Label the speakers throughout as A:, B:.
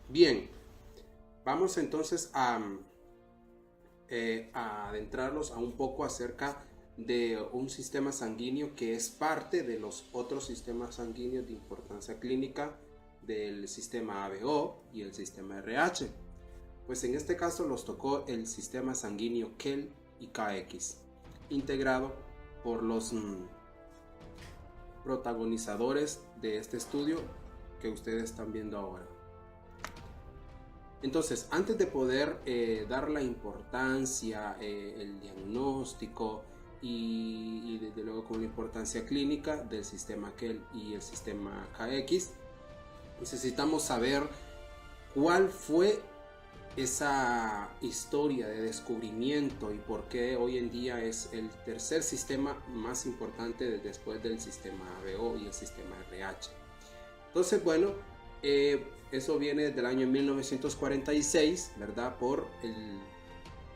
A: Bien, vamos entonces a adentrarnos a un poco acerca de un sistema sanguíneo que es parte de los otros sistemas sanguíneos de importancia clínica del sistema ABO y el sistema RH. Pues en este caso nos tocó el sistema sanguíneo KEL y KX, integrado por los protagonizadores de este estudio que ustedes están viendo ahora. Entonces, antes de poder dar la importancia, el diagnóstico y desde luego con la importancia clínica del sistema KEL y el sistema KX, necesitamos saber cuál fue esa historia de descubrimiento y por qué hoy en día es el tercer sistema más importante después del sistema ABO y el sistema RH. Entonces, bueno, eso viene desde el año 1946, ¿verdad?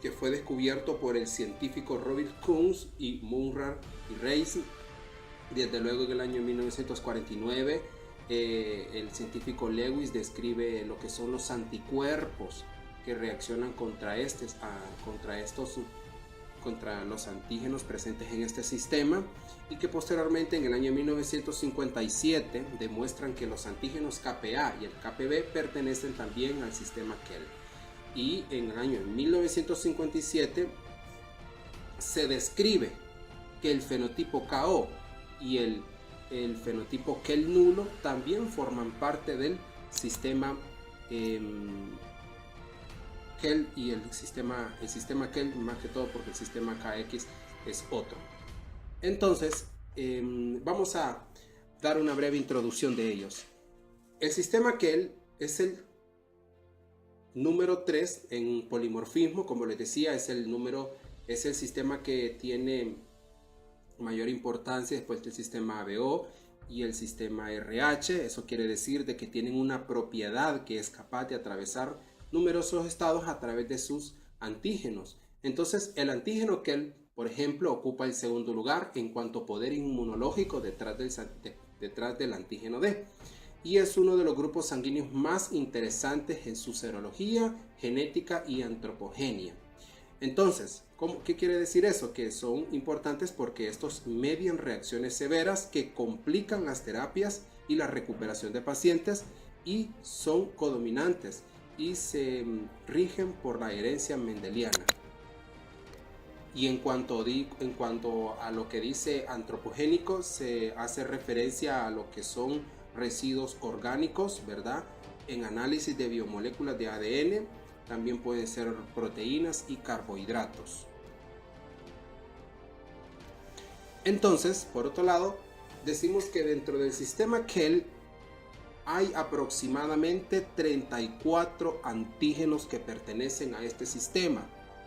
A: Que fue descubierto por el científico Robert Kuhn y Munro y Reis. Desde luego en el año 1949 el científico Lewis describe lo que son los anticuerpos que reaccionan contra los antígenos presentes en este sistema, y que posteriormente en el año 1957 demuestran que los antígenos KPA y el KPB pertenecen también al sistema KEL. Y en el año 1957 se describe que el fenotipo KO y el fenotipo KEL nulo también forman parte del sistema KEL y el sistema KEL, más que todo porque el sistema KX es otro. Entonces, vamos a dar una breve introducción de ellos. El sistema KEL es el número 3 en polimorfismo, como les decía, es el sistema que tiene mayor importancia después del sistema ABO y el sistema RH. Eso quiere decir de que tienen una propiedad que es capaz de atravesar numerosos estados a través de sus antígenos. Entonces, el antígeno KEL, por ejemplo, ocupa el segundo lugar en cuanto a poder inmunológico detrás del antígeno D, y es uno de los grupos sanguíneos más interesantes en su serología, genética y antropogenia. Entonces, ¿qué quiere decir eso? Que son importantes porque estos median reacciones severas que complican las terapias y la recuperación de pacientes, y son codominantes y se rigen por la herencia mendeliana. Y en cuanto a lo que dice antropogénico, se hace referencia a lo que son residuos orgánicos, ¿verdad? En análisis de biomoléculas de ADN, también pueden ser proteínas y carbohidratos. Entonces, por otro lado, decimos que dentro del sistema KEL hay aproximadamente 34 antígenos que pertenecen a este sistema.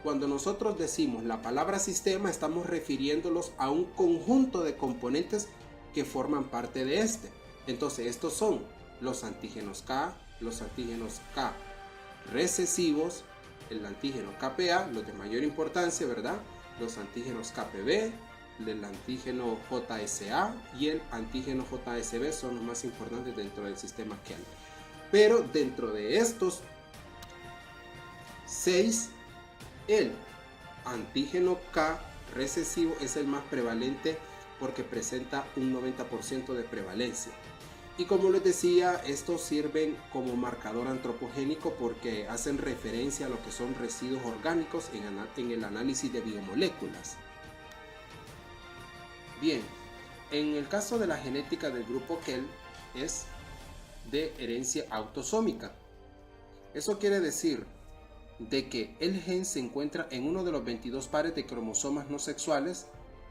A: Cuando nosotros decimos la palabra sistema, estamos refiriéndolos a un conjunto de componentes que forman parte de este. Entonces, estos son los antígenos K, los antígenos K recesivos, el antígeno KPA, los de mayor importancia, ¿verdad? Los antígenos KPB, el antígeno JSA y el antígeno JSB son los más importantes dentro del sistema KEL. Pero dentro de estos 6, el antígeno K recesivo es el más prevalente porque presenta un 90% de prevalencia. Y como les decía, estos sirven como marcador antropogénico porque hacen referencia a lo que son residuos orgánicos en el análisis de biomoléculas. Bien, en el caso de la genética del grupo KEL es de herencia autosómica. Eso quiere decir de que el gen se encuentra en uno de los 22 pares de cromosomas no sexuales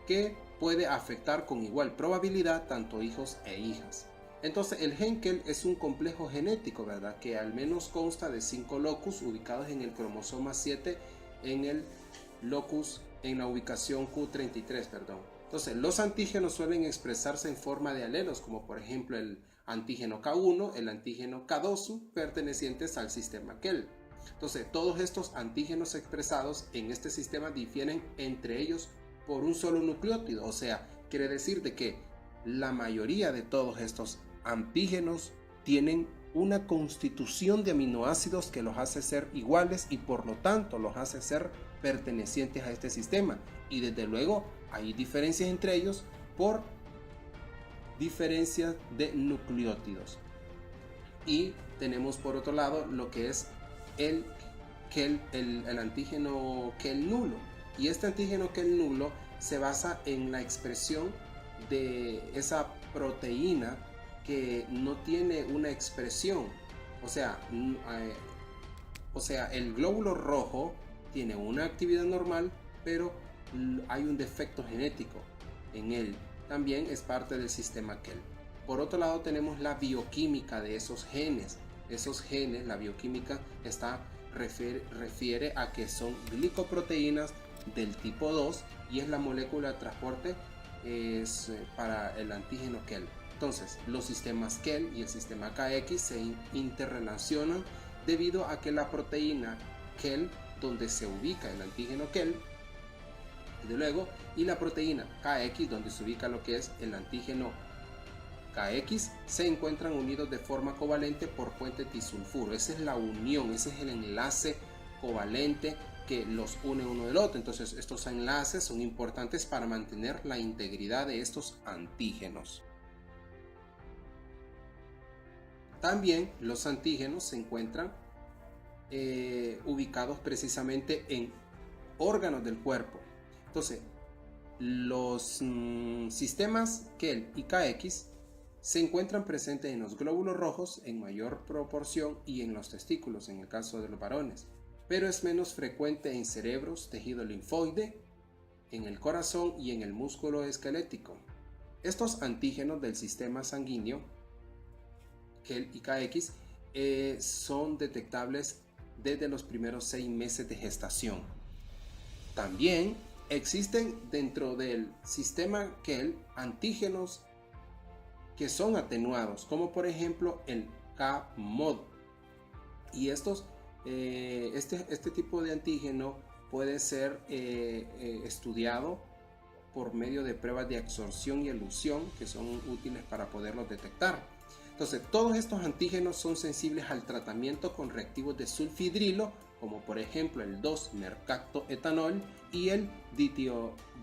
A: que puede afectar con igual probabilidad tanto hijos e hijas. Entonces el gen KEL es un complejo genético, ¿verdad? Que al menos consta de 5 locus ubicados en el cromosoma 7 en el locus en la ubicación Q33, perdón. Entonces los antígenos suelen expresarse en forma de alelos, como por ejemplo el antígeno K1, el antígeno K2 pertenecientes al sistema KEL. Entonces todos estos antígenos expresados en este sistema difieren entre ellos por un solo nucleótido, o sea, quiere decir de que la mayoría de todos estos antígenos tienen una constitución de aminoácidos que los hace ser iguales y por lo tanto los hace ser pertenecientes a este sistema. Y desde luego hay diferencias entre ellos por diferencias de nucleótidos. Y tenemos por otro lado lo que es el antígeno Kel nulo. Y este antígeno Kel nulo se basa en la expresión de esa proteína que no tiene una expresión. O sea, el glóbulo rojo tiene una actividad normal, pero hay un defecto genético en él. También es parte del sistema Kel. Por otro lado tenemos la bioquímica de esos genes. Esos genes, la bioquímica refiere a que son glicoproteínas del tipo 2 y es la molécula de transporte para el antígeno Kel. Entonces, los sistemas Kel y el sistema KX se interrelacionan debido a que la proteína Kel, donde se ubica el antígeno Kel, de luego, y la proteína KX, donde se ubica lo que es el antígeno KX, se encuentran unidos de forma covalente por puente disulfuro. Esa es la unión, ese es el enlace covalente que los une uno del otro. Entonces, estos enlaces son importantes para mantener la integridad de estos antígenos. También los antígenos se encuentran ubicados precisamente en órganos del cuerpo. Entonces, los sistemas Kel y KX se encuentran presentes en los glóbulos rojos en mayor proporción y en los testículos en el caso de los varones, pero es menos frecuente en cerebros, tejido linfoide, en el corazón y en el músculo esquelético. Estos antígenos del sistema sanguíneo Kel y KX son detectables desde los primeros 6 meses de gestación. También existen dentro del sistema Kel antígenos que son atenuados, como por ejemplo el K-MOD. Y este tipo de antígeno puede ser estudiado por medio de pruebas de absorción y elusión que son útiles para poderlos detectar. Entonces, todos estos antígenos son sensibles al tratamiento con reactivos de sulfidrilo, como por ejemplo el 2-mercaptoetanol y el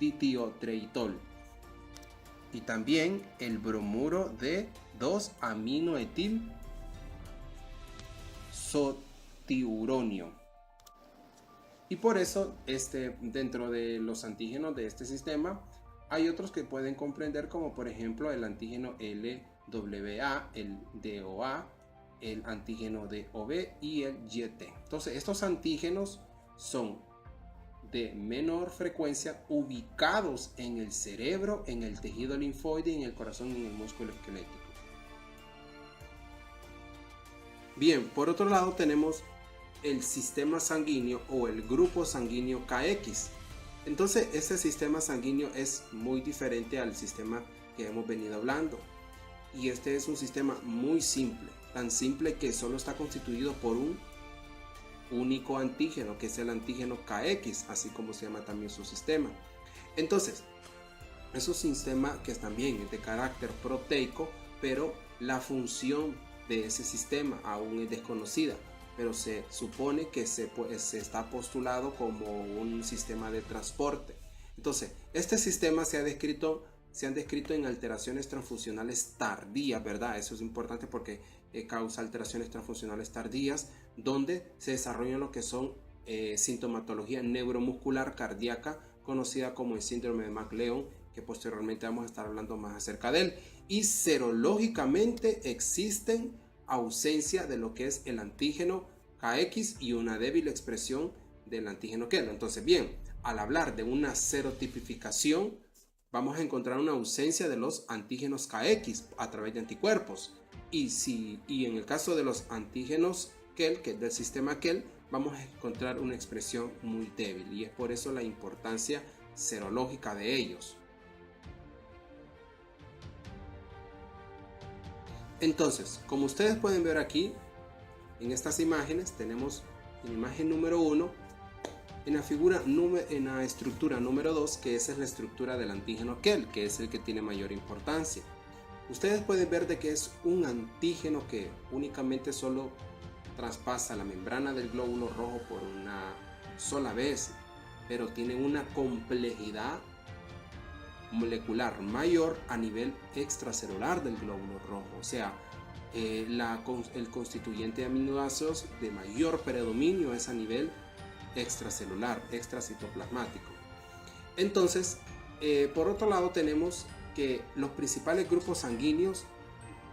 A: ditiotreitol. Y también el bromuro de 2-aminoetilsotiuronio. Y por eso dentro de los antígenos de este sistema hay otros que pueden comprender, como por ejemplo el antígeno LWA, el DOA, el antígeno DOB y el YT. Entonces, estos antígenos son de menor frecuencia, ubicados en el cerebro, en el tejido linfoide, en el corazón y en el músculo esquelético. Bien, por otro lado tenemos el sistema sanguíneo o el grupo sanguíneo KX. Entonces, este sistema sanguíneo es muy diferente al sistema que hemos venido hablando. Y este es un sistema muy simple, tan simple que solo está constituido por un único antígeno, que es el antígeno KX, así como se llama también su sistema. Entonces, es un sistema que también es de carácter proteico, pero la función de ese sistema aún es desconocida, pero se supone que se está postulado como un sistema de transporte. Entonces, este sistema se han descrito en alteraciones transfuncionales tardías, ¿verdad? Eso es importante porque causa alteraciones transfuncionales tardías, donde se desarrollan lo que son sintomatología neuromuscular cardíaca, conocida como el síndrome de McLeod, que posteriormente vamos a estar hablando más acerca de él. Y serológicamente existen ausencia de lo que es el antígeno KX y una débil expresión del antígeno Kel. Entonces, bien, al hablar de una serotipificación, vamos a encontrar una ausencia de los antígenos KX a través de anticuerpos. Y en el caso de los antígenos Kel, que es del sistema Kel, vamos a encontrar una expresión muy débil, y es por eso la importancia serológica de ellos. Entonces, como ustedes pueden ver aquí, en estas imágenes tenemos en imagen número 1, en la estructura número 2, que esa es la estructura del antígeno Kel, que es el que tiene mayor importancia. Ustedes pueden ver de que es un antígeno que únicamente solo traspasa la membrana del glóbulo rojo por una sola vez, pero tiene una complejidad molecular mayor a nivel extracelular del glóbulo rojo, o sea, el constituyente de aminoácidos de mayor predominio es a nivel extracelular, extracitoplasmático. Entonces, por otro lado tenemos que los principales grupos sanguíneos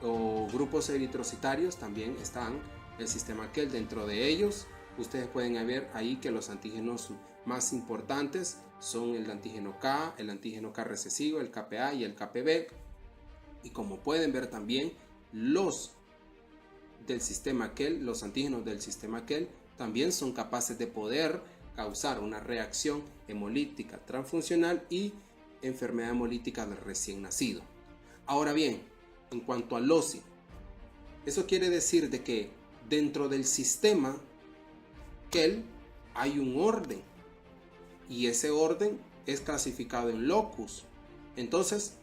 A: o grupos eritrocitarios también están el sistema Kell. Dentro de ellos ustedes pueden ver ahí que los antígenos más importantes son el antígeno K, el antígeno K recesivo, el KPA y el KPB. Y como pueden ver también, los del sistema Kell, los antígenos del sistema Kell también son capaces de poder causar una reacción hemolítica transfuncional y enfermedad hemolítica del recién nacido. Ahora bien, en cuanto al OSI, eso quiere decir de que dentro del sistema Kell hay un orden y ese orden es clasificado en locus. Entonces,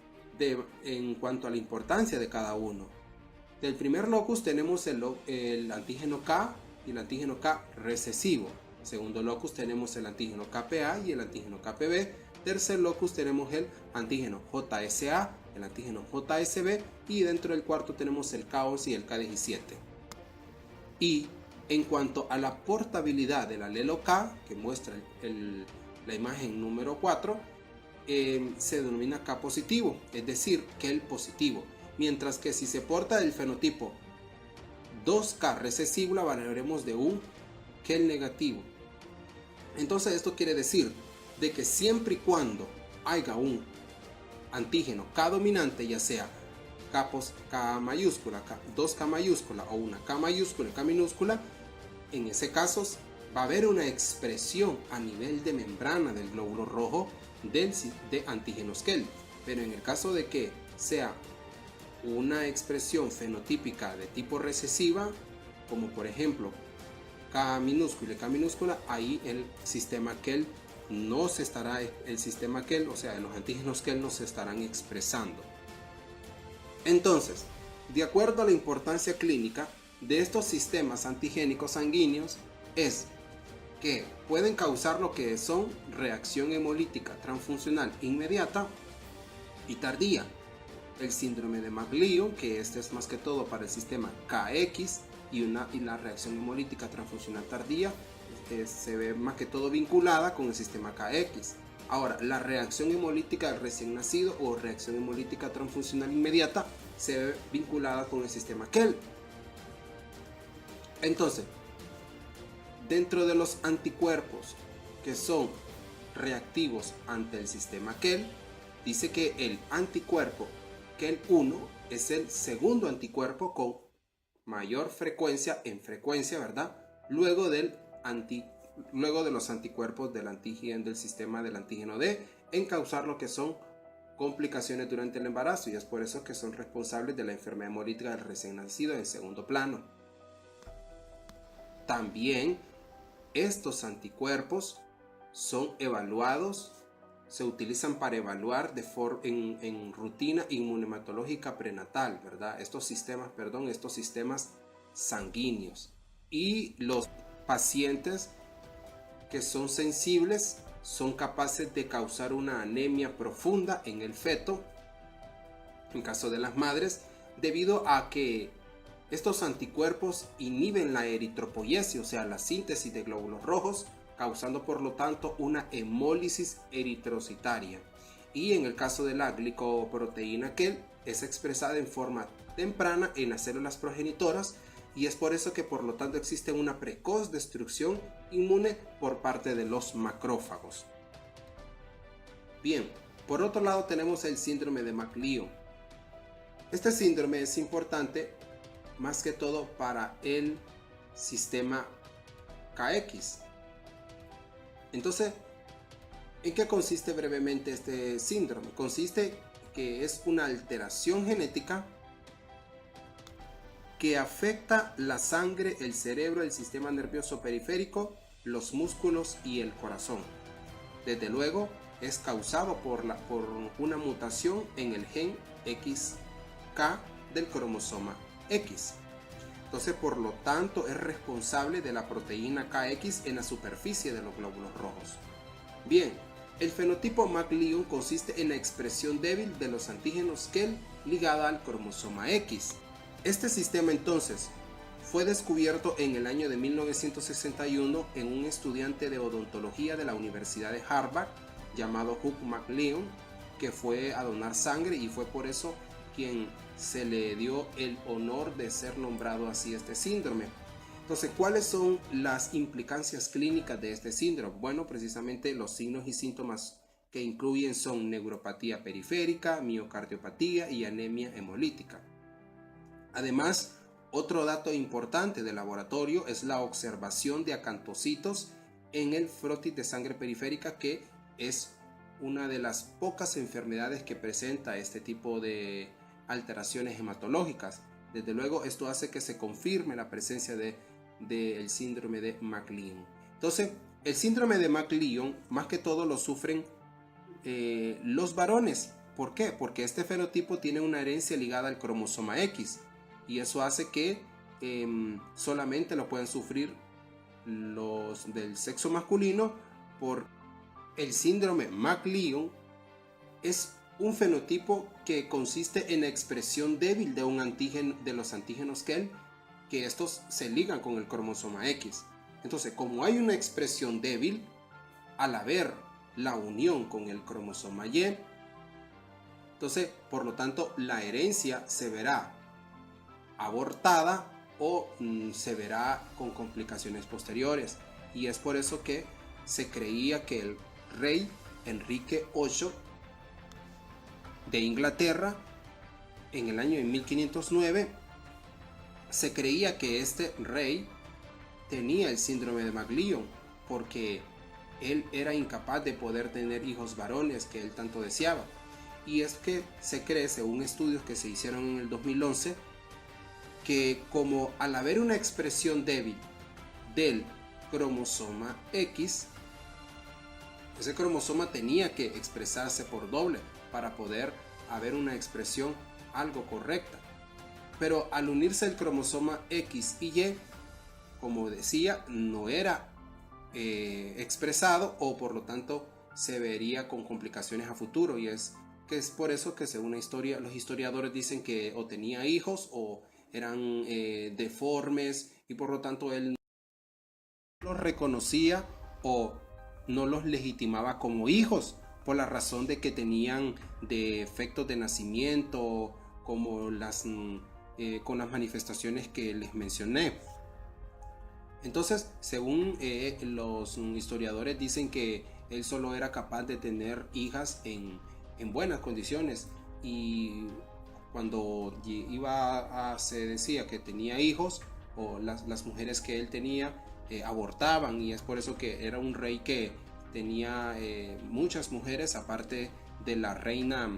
A: en cuanto a la importancia de cada uno, del primer locus tenemos el antígeno K y el antígeno K recesivo. Segundo locus tenemos el antígeno KPA y el antígeno KPB. Tercer locus tenemos el antígeno JSA, el antígeno JSB, y dentro del cuarto tenemos el K11 y el K17. Y en cuanto a la portabilidad del alelo K, que muestra la imagen número 4, se denomina K positivo, es decir, Kell positivo. Mientras que si se porta el fenotipo 2K recesivo, la hablaremos de un Kell negativo. Entonces esto quiere decir de que siempre y cuando haya un antígeno K dominante, ya sea K mayúscula, 2K mayúscula o una K mayúscula y K minúscula, en ese caso va a haber una expresión a nivel de membrana del glóbulo rojo de antígenos Kell. Pero en el caso de que sea una expresión fenotípica de tipo recesiva, como por ejemplo K minúscula y K minúscula, ahí el sistema Kell no se estará, el sistema Kell, o sea, los antígenos Kell no se estarán expresando. Entonces, de acuerdo a la importancia clínica de estos sistemas antigénicos sanguíneos, es que pueden causar lo que son reacción hemolítica transfuncional inmediata y tardía. El síndrome de McLeod, que este es más que todo para el sistema KX, y la reacción hemolítica transfuncional tardía se ve más que todo vinculada con el sistema KX. Ahora, la reacción hemolítica del recién nacido o reacción hemolítica transfuncional inmediata se ve vinculada con el sistema Kell. Entonces, dentro de los anticuerpos que son reactivos ante el sistema Kell, dice que el anticuerpo Kell1 es el segundo anticuerpo con mayor frecuencia en frecuencia, ¿verdad? Luego de los anticuerpos del antígeno del sistema del antígeno D en causar lo que son complicaciones durante el embarazo, y es por eso que son responsables de la enfermedad hemolítica del recién nacido en segundo plano. También estos anticuerpos son evaluados, se utilizan para evaluar en rutina inmunohematológica prenatal, ¿verdad? Estos sistemas sanguíneos. Y los pacientes que son sensibles son capaces de causar una anemia profunda en el feto, en caso de las madres, debido a que estos anticuerpos inhiben la eritropoiesis, o sea, la síntesis de glóbulos rojos, causando por lo tanto una hemólisis eritrocitaria. Y en el caso de la glicoproteína Kell, es expresada en forma temprana en las células progenitoras, y es por eso que por lo tanto existe una precoz destrucción inmune por parte de los macrófagos. Bien, por otro lado tenemos el síndrome de McLeod. Este síndrome es importante más que todo para el sistema KX. Entonces, ¿en qué consiste brevemente este síndrome? Consiste que es una alteración genética que afecta la sangre, el cerebro, el sistema nervioso periférico, los músculos y el corazón. Desde luego, es causado por una mutación en el gen XK. K del cromosoma X. Entonces, por lo tanto, es responsable de la proteína KX en la superficie de los glóbulos rojos. Bien, el fenotipo McLeod consiste en la expresión débil de los antígenos KEL ligada al cromosoma X. Este sistema entonces fue descubierto en el año de 1961 en un estudiante de odontología de la Universidad de Harvard llamado Hugh McLeod, que fue a donar sangre y fue por eso quien se le dio el honor de ser nombrado así este síndrome. Entonces, ¿cuáles son las implicancias clínicas de este síndrome? Bueno, precisamente los signos y síntomas que incluyen son neuropatía periférica, miocardiopatía y anemia hemolítica. Además, otro dato importante del laboratorio es la observación de acantocitos en el frotis de sangre periférica, que es una de las pocas enfermedades que presenta este tipo de alteraciones hematológicas. Desde luego, esto hace que se confirme la presencia del síndrome de McLeod. Entonces, el síndrome de McLeod más que todo lo sufren los varones. ¿Por qué? Porque este fenotipo tiene una herencia ligada al cromosoma X, y eso hace que solamente lo pueden sufrir los del sexo masculino. Por el síndrome McLeod es un fenotipo que consiste en la expresión débil de un antígeno, de los antígenos KEL, que estos se ligan con el cromosoma X. Entonces, como hay una expresión débil, al haber la unión con el cromosoma Y, entonces, por lo tanto, la herencia se verá abortada o se verá con complicaciones posteriores. Y es por eso que se creía que el rey Enrique VIII de Inglaterra, en el año de 1509, se creía que este rey tenía el síndrome de McLeod, porque él era incapaz de poder tener hijos varones que él tanto deseaba. Y es que se cree, según estudios que se hicieron en el 2011, que como al haber una expresión débil del cromosoma X, ese cromosoma tenía que expresarse por doble para poder haber una expresión algo correcta. Pero al unirse el cromosoma X y Y, como decía, no era expresado, o por lo tanto se vería con complicaciones a futuro. Y es por eso que, según la historia, los historiadores dicen que o tenía hijos o eran deformes, y por lo tanto él no los reconocía o no los legitimaba como hijos, por la razón de que tenían defectos de nacimiento, como con las manifestaciones que les mencioné. Entonces, según los historiadores, dicen que él solo era capaz de tener hijas en buenas condiciones, y cuando se decía que tenía hijos, o las mujeres que él tenía abortaban, y es por eso que era un rey que tenía muchas mujeres, aparte de la reina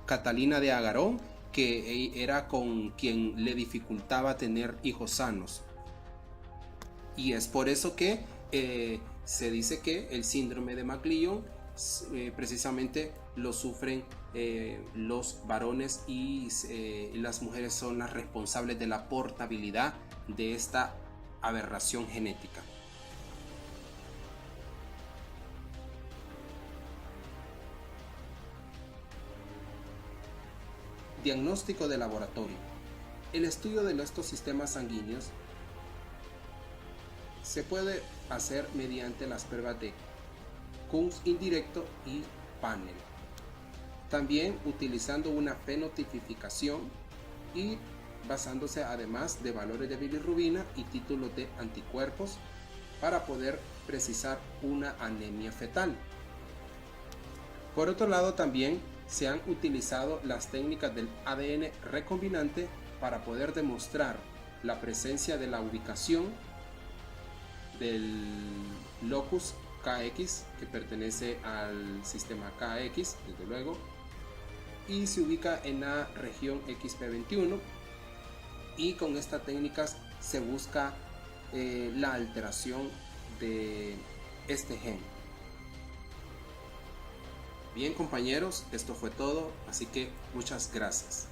A: Catalina de Agarón, que era con quien le dificultaba tener hijos sanos. Y es por eso que se dice que el síndrome de McLeod precisamente lo sufren los varones, y las mujeres son las responsables de la portabilidad de esta aberración genética. Diagnóstico de laboratorio. El estudio de estos sistemas sanguíneos se puede hacer mediante las pruebas de Kunz indirecto y panel. También utilizando una fenotipificación y basándose además de valores de bilirrubina y títulos de anticuerpos para poder precisar una anemia fetal. Por otro lado, también se han utilizado las técnicas del ADN recombinante para poder demostrar la presencia de la ubicación del locus KX, que pertenece al sistema KX, desde luego, y se ubica en la región XP21, y con estas técnicas se busca la alteración de este gen. Bien, compañeros, esto fue todo, así que muchas gracias.